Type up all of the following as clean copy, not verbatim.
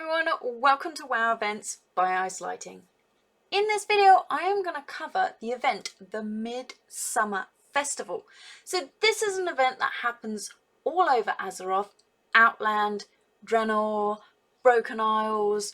everyone, welcome to WoW Events by Ice Lighting. In this video I am going to cover the event, the Midsummer Festival. So this is an event that happens all over Azeroth, Outland, Draenor, Broken Isles,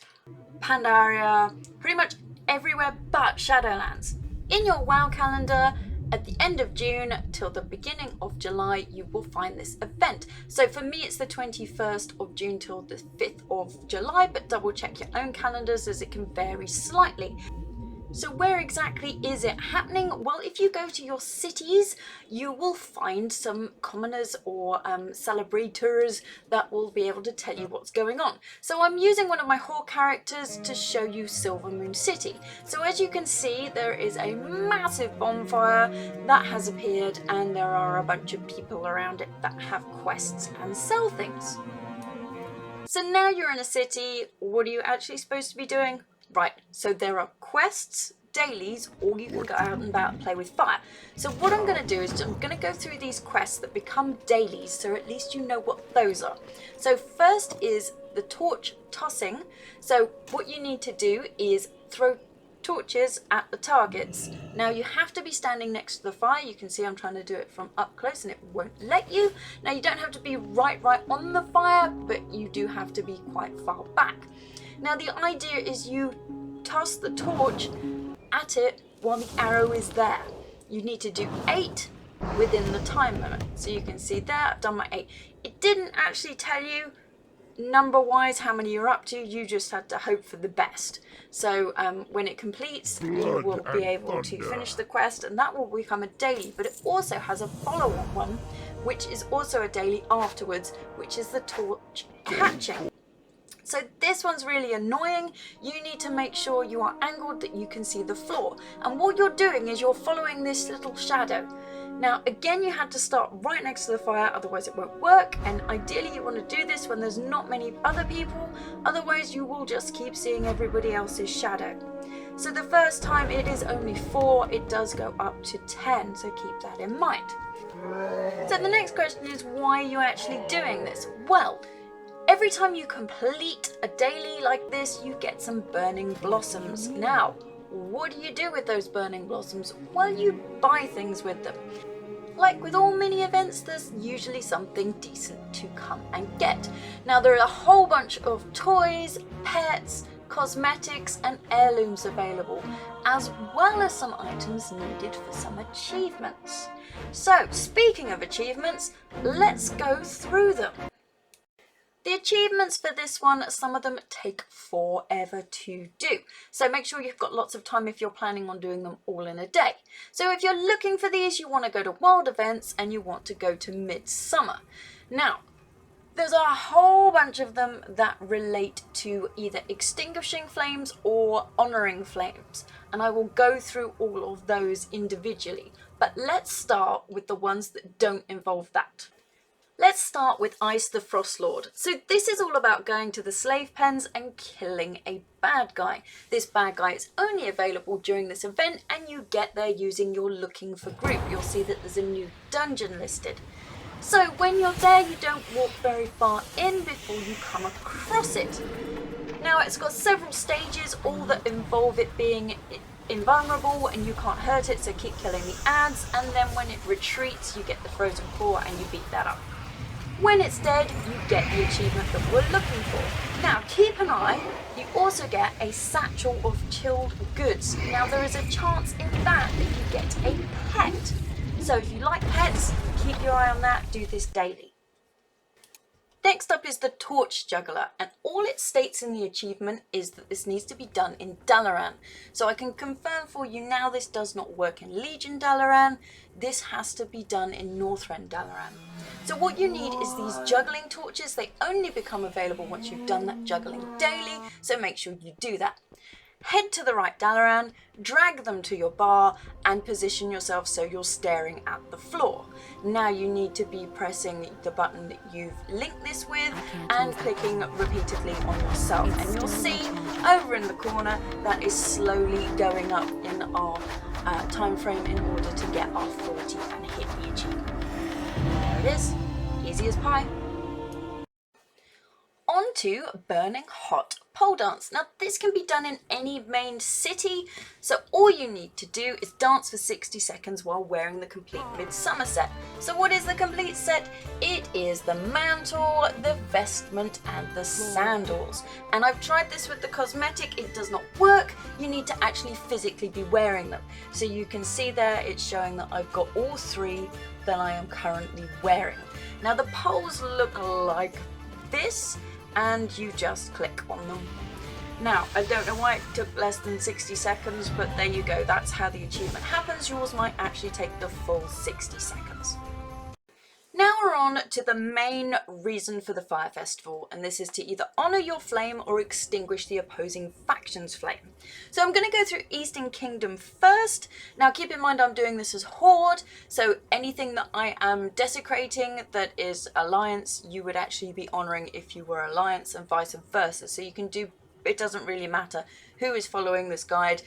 Pandaria, pretty much everywhere but Shadowlands. In your WoW calendar, at the end of June till the beginning of July, you will find this event. So for me, it's the 21st of June till the 5th of July, but double check your own calendars as it can vary slightly. So where exactly is it happening? Well, if you go to your cities, you will find some commoners or celebrators that will be able to tell you what's going on. So I'm using one of my horde characters to show you Silvermoon City. So as you can see, there is a massive bonfire that has appeared and there are a bunch of people around it that have quests and sell things. So now you're in a city, what are you actually supposed to be doing? Right, so there are quests, dailies, or you can go out and about and play with fire. So what I'm going to do is I'm going to go through these quests that become dailies, so at least you know what those are. So first is the torch tossing. So what you need to do is throw torches at the targets. Now you have to be standing next to the fire. You can see I'm trying to do it from up close and it won't let you. Now you don't have to be right on the fire, but you do have to be quite far back. Now the idea is you toss the torch at it while the arrow is there. You need to do 8 within the time limit. So you can see there, I've done my 8. It didn't actually tell you number wise how many you're up to, you just had to hope for the best. So when it completes, you will be able to finish the quest and that will become a daily, but it also has a follow-on one, which is also a daily afterwards, which is the torch catching. So this one's really annoying. You need to make sure you are angled that you can see the floor. And what you're doing is you're following this little shadow. Now, again, you had to start right next to the fire, otherwise it won't work. And ideally you want to do this when there's not many other people. Otherwise you will just keep seeing everybody else's shadow. So the first time it is only 4, it does go up to 10. So keep that in mind. So the next question is, why are you actually doing this? Well, every time you complete a daily like this, you get some burning blossoms. Now, what do you do with those burning blossoms? Well, you buy things with them. Like with all mini events, there's usually something decent to come and get. Now, there are a whole bunch of toys, pets, cosmetics and heirlooms available, as well as some items needed for some achievements. So, speaking of achievements, let's go through them. The achievements for this one, some of them take forever to do. So make sure you've got lots of time if you're planning on doing them all in a day. So if you're looking for these, you want to go to World Events and you want to go to Midsummer. Now, there's a whole bunch of them that relate to either extinguishing flames or honouring flames. And I will go through all of those individually. But let's start with the ones that don't involve that. Let's start with Ice the Frostlord. So this is all about going to the slave pens and killing a bad guy. This bad guy is only available during this event and you get there using your looking for group. You'll see that there's a new dungeon listed. So when you're there, you don't walk very far in before you come across it. Now it's got several stages, all that involve it being invulnerable and you can't hurt it, so keep killing the ads, and then when it retreats, you get the frozen core and you beat that up. When it's dead, you get the achievement that we're looking for. Now, keep an eye. You also get a satchel of chilled goods. Now, there is a chance in that you get a pet. So if you like pets, keep your eye on that. Do this daily. Next up is the Torch Juggler, and all it states in the achievement is that this needs to be done in Dalaran. So I can confirm for you now this does not work in Legion Dalaran, this has to be done in Northrend Dalaran. So what you need is these juggling torches. They only become available once you've done that juggling daily, so make sure you do that. Head to the right Dalaran, drag them to your bar and position yourself so you're staring at the floor. Now you need to be pressing the button that you've linked this with and clicking repeatedly on yourself, and you'll see over in the corner that is slowly going up in our time frame in order to get our 40 and hit the achievement. There it is, easy as pie. On to Burning Hot Pole Dance. Now this can be done in any main city, so all you need to do is dance for 60 seconds while wearing the complete Midsummer set. So what is the complete set? It is the mantle, the vestment and the sandals. And I've tried this with the cosmetic, it does not work. You need to actually physically be wearing them. So you can see there it's showing that I've got all three that I am currently wearing. Now the poles look like this, and you just click on them. Now, I don't know why it took less than 60 seconds, but there you go, that's how the achievement happens. Yours might actually take the full 60 seconds. Now we're on to the main reason for the Fire Festival, and this is to either honour your flame or extinguish the opposing faction's flame. So I'm going to go through Eastern Kingdom first. Now keep in mind I'm doing this as Horde, so anything that I am desecrating that is Alliance, you would actually be honouring if you were Alliance, and vice versa. So you can do, it doesn't really matter who is following this guide,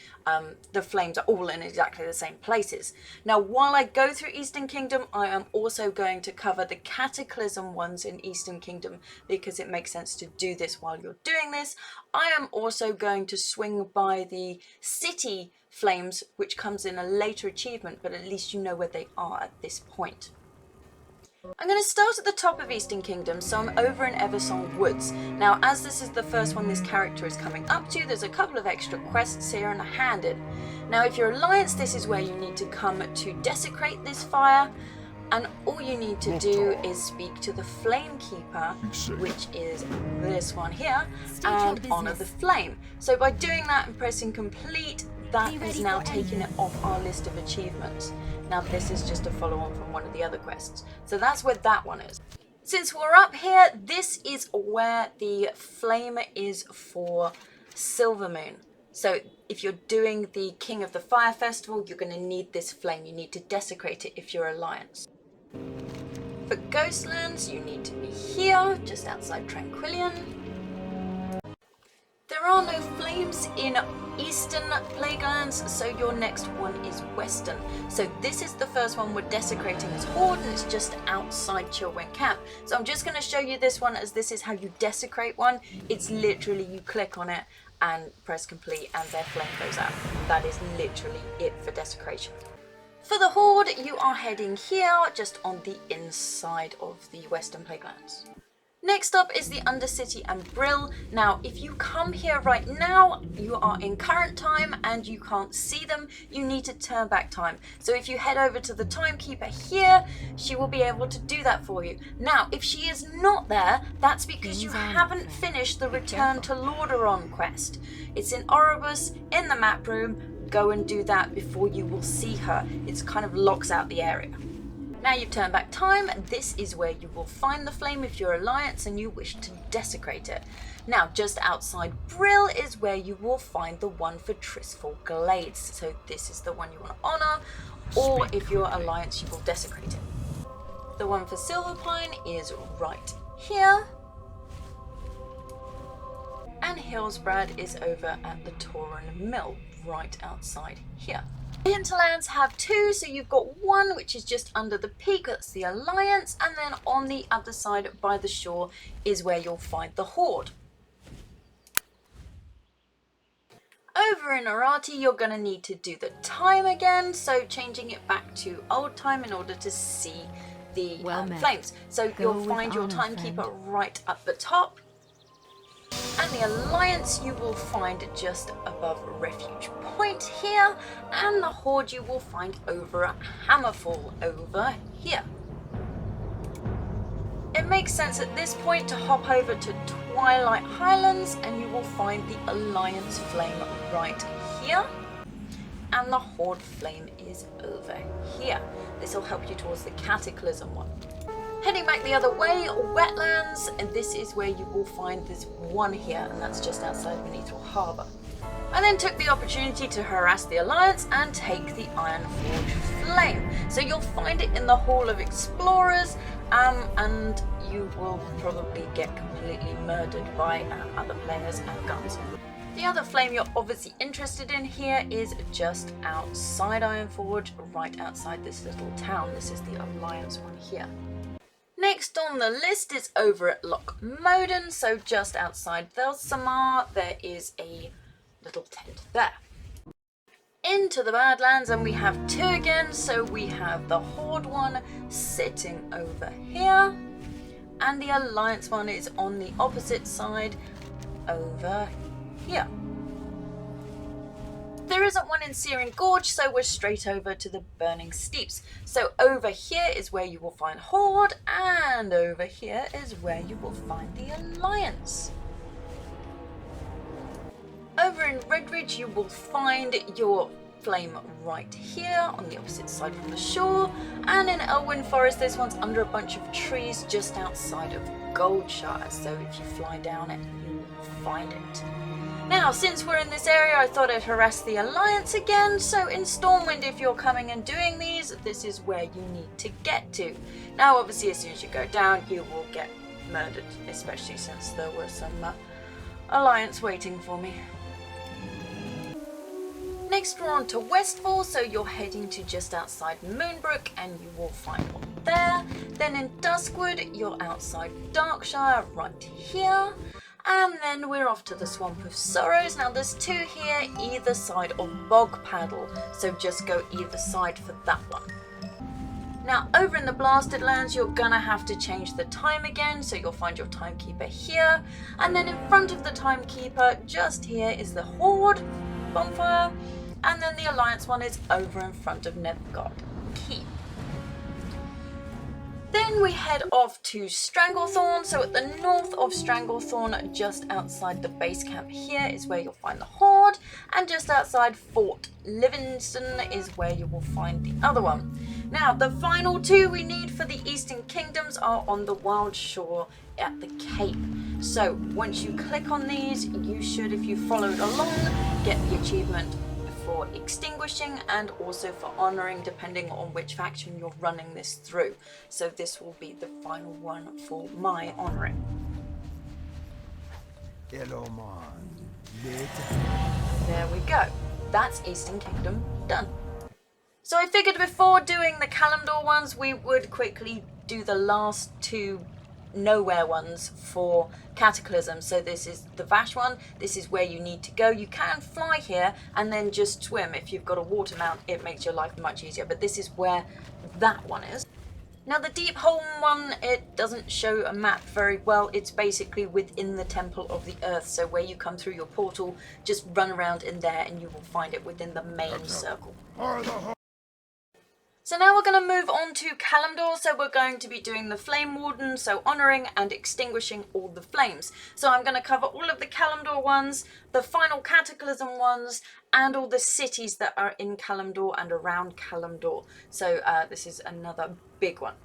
the flames are all in exactly the same places. Now while I go through Eastern Kingdom, I am also going to cover the Cataclysm ones in Eastern Kingdom because it makes sense to do this while you're doing this. I am also going to swing by the city flames, which comes in a later achievement, but at least you know where they are at this point. I'm going to start at the top of Eastern Kingdom, so I'm over in Eversong Woods. Now, as this is the first one this character is coming up to, there's a couple of extra quests here and a hand-in. Now, if you're Alliance, this is where you need to come to desecrate this fire, and all you need to do is speak to the Flamekeeper, which is this one here, and honour the flame. So by doing that and pressing complete, that is now taking it off our list of achievements. Now this is just a follow-on from one of the other quests. So that's where that one is. Since we're up here, this is where the flame is for Silvermoon. So if you're doing the King of the Fire Festival, you're going to need this flame. You need to desecrate it if you're Alliance. For Ghostlands, you need to be here, just outside Tranquillion. There are no flames in Eastern Plaguelands, so your next one is Western. So this is the first one we're desecrating as Horde, and it's just outside Chilwyn Camp. So I'm just going to show you this one, as this is how you desecrate one. It's literally you click on it and press complete and their flame goes out. That is literally it for desecration. For the Horde, you are heading here, just on the inside of the Western Plaguelands. Next up is the Undercity and Brill. Now, if you come here right now, you are in current time and you can't see them. You need to turn back time. So if you head over to the Timekeeper here, she will be able to do that for you. Now, if she is not there, that's because you haven't finished the Return to Lordaeron quest. It's in Oribus, in the map room. Go and do that before you will see her. It kind of locks out the area. Now you've turned back time, this is where you will find the flame if you're Alliance and you wish to desecrate it. Now just outside Brill is where you will find the one for Tristful Glades. So this is the one you want to honour, or if you're Alliance you will desecrate it. The one for Silverpine is right here. And Hillsbrad is over at the Tauren Mill, right outside here. The hinterlands have two, so you've got one which is just under the peak, that's the Alliance, and then on the other side by the shore is where you'll find the Horde. Over in Arati, you're going to need to do the time again, so changing it back to old time in order to see the flames. So you'll find your Timekeeper right up the top. And the Alliance you will find just above Refuge Point here, and the Horde you will find over at Hammerfall over here. It makes sense at this point to hop over to Twilight Highlands and you will find the Alliance flame right here, and the Horde flame is over here. This will help you towards the Cataclysm one. Heading back the other way, Wetlands, and this is where you will find this one here, and that's just outside Menethil Harbour. I then took the opportunity to harass the Alliance and take the Ironforge Flame. So you'll find it in the Hall of Explorers, and you will probably get completely murdered by other players and guns. The other flame you're obviously interested in here is just outside Ironforge, right outside this little town. This is the Alliance one here. Next on the list is over at Loch Moden, so just outside Midsummer there is a little tent there. Into the Badlands, and we have two again, so we have the Horde one sitting over here, and the Alliance one is on the opposite side over here. There isn't one in Searing Gorge, so we're straight over to the Burning Steeps. So over here is where you will find Horde, and over here is where you will find the Alliance. Over in Redridge you will find your flame right here on the opposite side from the shore, and in Elwyn Forest this one's under a bunch of trees just outside of Goldshire, so if you fly down it you will find it. Now, since we're in this area, I thought I'd harass the Alliance again, so in Stormwind, if you're coming and doing these, this is where you need to get to. Now, obviously, as soon as you go down, you will get murdered, especially since there were some Alliance waiting for me. Next, we're on to Westfall, so you're heading to just outside Moonbrook, and you will find one there. Then in Duskwood, you're outside Darkshire, right here. And then we're off to the Swamp of Sorrows. Now there's two here either side of Bog Paddle, so just go either side for that one. Now over in the Blasted Lands you're gonna have to change the time again, so you'll find your Timekeeper here, and then in front of the Timekeeper just here is the Horde bonfire, and then the Alliance one is over in front of Nethergard Keep. Then we head off to Stranglethorn, so at the north of Stranglethorn, just outside the base camp here is where you'll find the Horde, and just outside Fort Livingston is where you will find the other one. Now, the final two we need for the Eastern Kingdoms are on the Wild Shore at the Cape. So once you click on these, you should, if you followed along, get the achievement for extinguishing and also for honouring, depending on which faction you're running this through. So this will be the final one for my honouring. There we go. That's Eastern Kingdom done. So I figured before doing the Kalimdor ones, we would quickly do the last two nowhere ones for Cataclysm. So this is the Vash one, this is where you need to go. You can fly here and then just swim. If you've got a water mount, it makes your life much easier, but this is where that one is. Now the Deep Hole one, it doesn't show a map very well. It's basically within the Temple of the Earth, so where you come through your portal, just run around in there and you will find it within the main circle. So now we're going to move on to Kalimdor, so we're going to be doing the Flame Warden, so honouring and extinguishing all the flames. So I'm going to cover all of the Kalimdor ones, the final Cataclysm ones, and all the cities that are in Kalimdor and around Kalimdor. So this is another big one.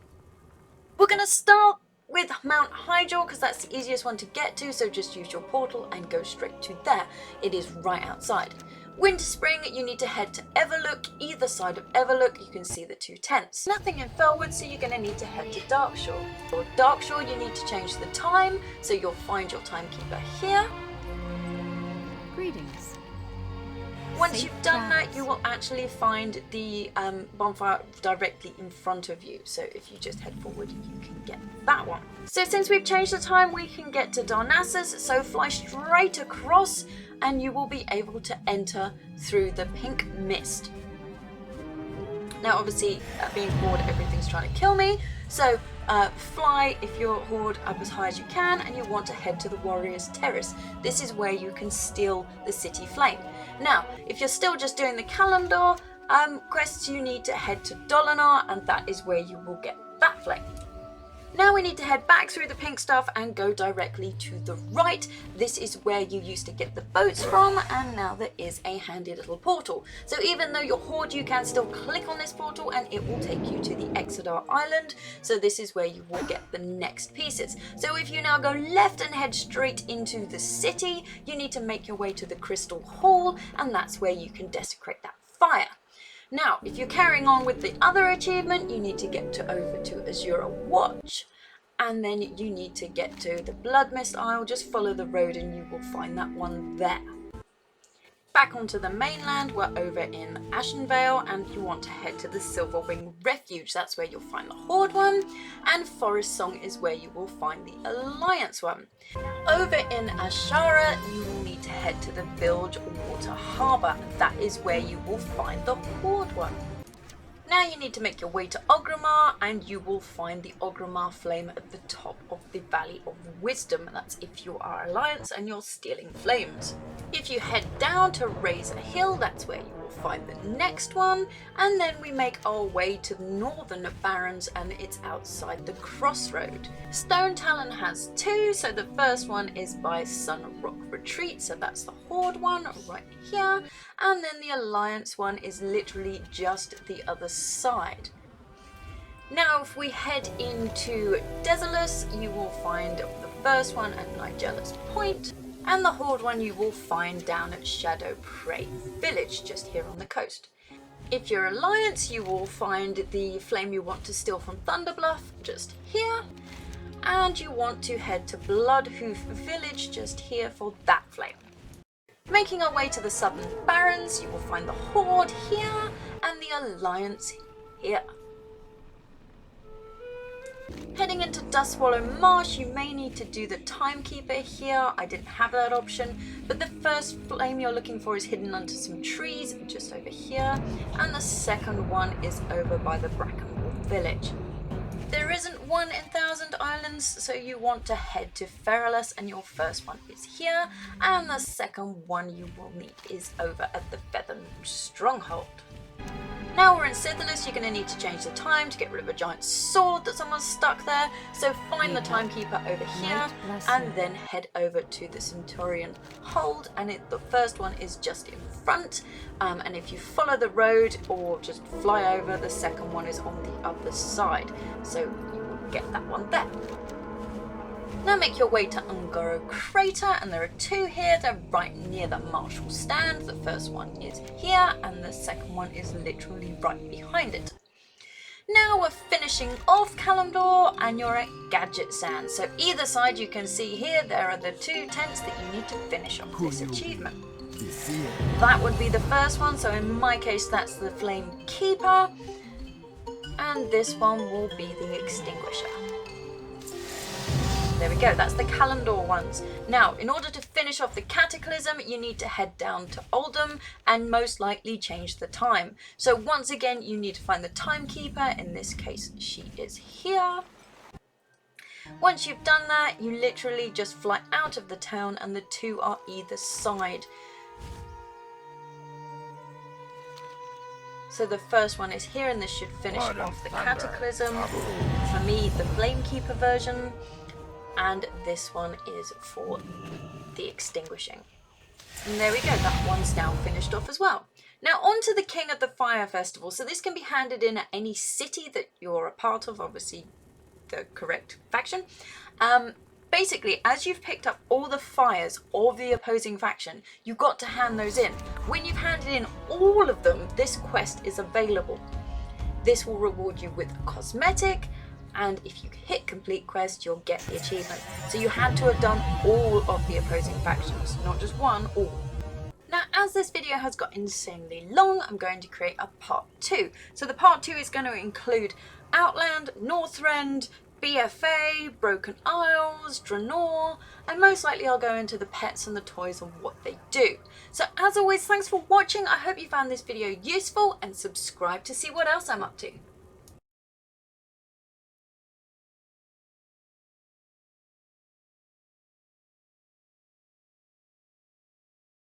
We're going to start with Mount Hyjal because that's the easiest one to get to, so just use your portal and go straight to there. It is right outside. Winter Spring, you need to head to Everlook. Either side of Everlook, you can see the two tents. Nothing in Felwood, so you're going to need to head to Darkshore. For Darkshore, you need to change the time, so you'll find your Timekeeper here. Greetings. Once you've done that, you will actually find the bonfire directly in front of you. So if you just head forward, you can get that one. So since we've changed the time, we can get to Darnassus. So fly straight across and you will be able to enter through the pink mist. Now obviously, being Horde, everything's trying to kill me. So fly, if you're Horde, up as high as you can, and you want to head to the Warrior's Terrace. This is where you can steal the City Flame. Now, if you're still just doing the Kalimdor quests, you need to head to Dolinar, and that is where you will get that flame. Now we need to head back through the pink stuff and go directly to the right. This is where you used to get the boats from, and now there is a handy little portal. So even though you're Horde, you can still click on this portal and it will take you to the Exodar Island. So this is where you will get the next pieces. So if you now go left and head straight into the city, you need to make your way to the Crystal Hall, and that's where you can desecrate that fire. Now, if you're carrying on with the other achievement, you need to get over to Azura Watch, and then you need to get to the Blood Mist Isle. Just follow the road and you will find that one there. back onto the mainland, we're over in Ashenvale, and you want to head to the Silverwing Refuge. That's where you'll find the Horde one, and Forest Song is where you will find the Alliance one. Over in Ashara, you will need to head to the Bilge Water Harbour. That is where you will find the Horde one. Now you need to make your way to Orgrimmar, and you will find the Orgrimmar Flame at the top of the Valley of Wisdom. That's if you are Alliance and you're stealing flames. If you head down to Razor Hill, that's where you will find the next one, and then we make our way to the Northern Barrens, and it's outside the Crossroad. Stone Talon has two, so the first one is by Sun Rock Retreat, so that's the Horde one right here, and then the Alliance one is literally just the other side. Now if we head into Desolus, you will find the first one at Nigella's Point, and the Horde one you will find down at Shadow Prey Village, just here on the coast. If you're Alliance, you will find the flame you want to steal from Thunderbluff just here, and you want to head to Bloodhoof Village just here for that flame. Making our way to the Southern Barrens, you will find the Horde here and the Alliance here. Heading into Dustswallow Marsh, you may need to do the Timekeeper here. I didn't have that option, but the first flame you're looking for is hidden under some trees just over here, and the second one is over by the Brackenwood Village. There isn't one in Thousand Islands, so you want to head to Feralus, and your first one is here, and the second one you will need is over at the Feathermoon Stronghold. Now we're in Sithilus, you're going to need to change the time to get rid of a giant sword that someone's stuck there, so find the Timekeeper over here, and then head over to the Centurion Hold, and the first one is just in front, and if you follow the road or just fly over, the second one is on the other side, so you will get that one there. Now make your way to Ungoro Crater, and there are two here. They're right near the Marshal stand. The first one is here, and the second one is literally right behind it. Now we're finishing off Kalimdor, and you're at Gadget Sand. So either side you can see here, there are the two tents that you need to finish off this achievement. That would be the first one, so in my case that's the Flame Keeper, and this one will be the Extinguisher. There we go, that's the Kalimdor ones. Now, in order to finish off the Cataclysm, you need to head down to Oldham and most likely change the time. So once again, you need to find the Timekeeper. In this case, she is here. Once you've done that, you literally just fly out of the town and the two are either side. So the first one is here, and this should finish off the Cataclysm. For me, the Flamekeeper version. And this one is for the Extinguishing. And there we go, that one's now finished off as well. Now on to the King of the Fire Festival. So this can be handed in at any city that you're a part of, obviously the correct faction. Basically, as you've picked up all the fires of the opposing faction, you've got to hand those in. When you've handed in all of them, this quest is available. This will reward you with a cosmetic, and if you hit complete quest, you'll get the achievement. So you had to have done all of the opposing factions, not just one, all. Now, as this video has got insanely long, I'm going to create a part 2. So the part 2 is going to include Outland, Northrend, BFA, Broken Isles, Draenor, and most likely I'll go into the pets and the toys and what they do. So as always, thanks for watching. I hope you found this video useful, and subscribe to see what else I'm up to.